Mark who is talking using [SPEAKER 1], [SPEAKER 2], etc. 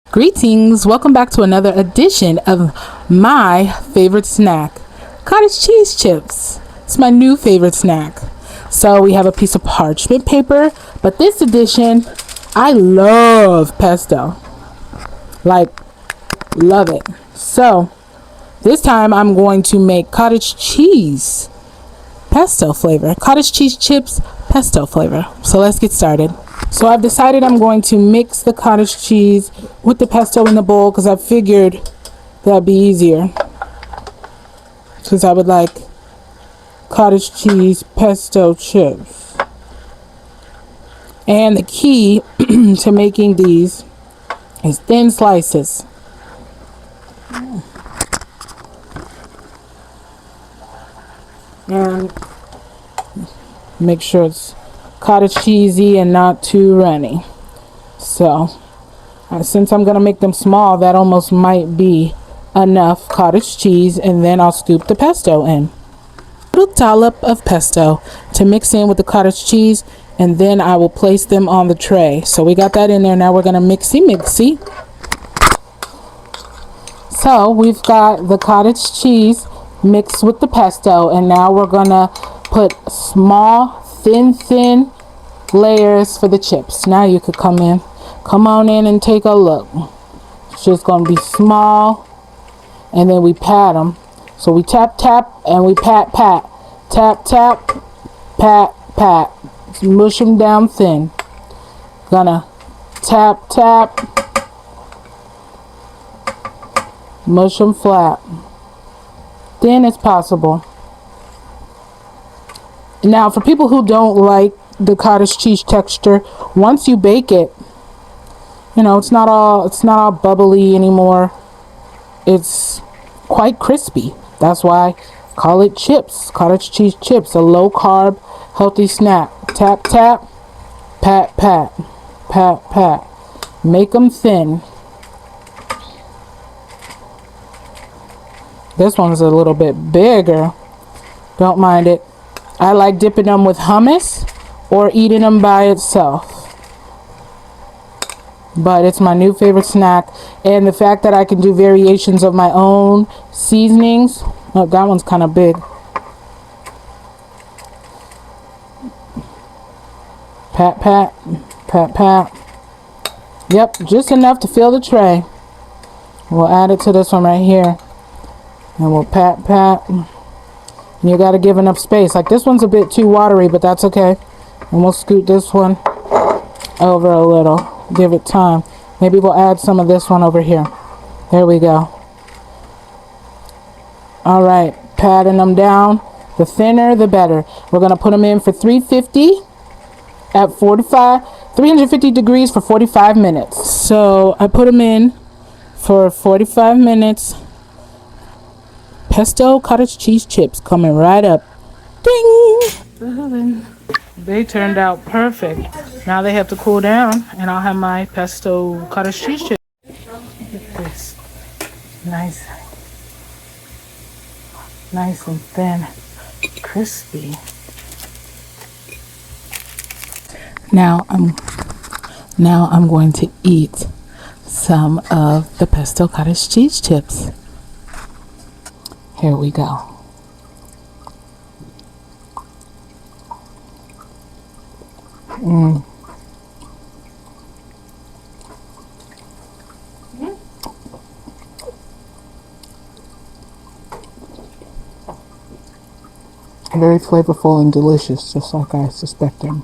[SPEAKER 1] Greetings, welcome back to another edition of my favorite snack, cottage cheese chips. It's my new favorite snack. So we have a piece of parchment paper, but this edition, I love pesto. Like, love it. So this time I'm going to make cottage cheese pesto flavor, cottage cheese chips pesto flavor. So let's get started. So I've decided I'm going to mix the cottage cheese with the pesto in the bowl because I figured that'd be easier. Because I would like cottage cheese pesto chips. And the key to making these is thin slices. And make sure it's cottage cheesy and not too runny. So since I'm gonna make them small, that almost might be enough cottage cheese, and then I'll scoop the pesto in. A little dollop of pesto to mix in with the cottage cheese, and then I will place them on the tray. So we got that in there. Now we're gonna mixy. So we've got the cottage cheese mixed with the pesto, and now we're gonna put small thin layers for the chips. Now you could come on in and take a look. It's just gonna be small, and then we pat them. So we tap and we pat, tap, pat, mush them down thin. Gonna tap, mush them flat, thin as possible. Now for people who don't like the cottage cheese texture, once you bake it, you know, it's not all bubbly anymore. It's quite crispy. That's why I call it chips, cottage cheese chips, a low carb healthy snack. Tap, pat, make them thin. This one's a little bit bigger, don't mind it. I like dipping them with hummus or eating them by itself. But it's my new favorite snack. And the fact that I can do variations of my own seasonings. Oh, that one's kind of big. Pat. Yep, just enough to fill the tray. We'll add it to this one right here. And we'll pat. You got to give enough space. Like this one's a bit too watery, but that's okay. And we'll scoot this one over a little. Give it time. Maybe we'll add some of this one over here. There we go. All right, patting them down. The thinner, the better. We're going to put them in for 350 at 350 degrees for 45 minutes. So I put them in for 45 minutes. Pesto cottage cheese chips coming right up. Ding! They turned out perfect. Now they have to cool down, and I'll have my pesto cottage cheese chips. Look at this. Nice and thin, crispy. Now I'm going to eat some of the pesto cottage cheese chips. Here we go. Very flavorful and delicious, just like I suspected.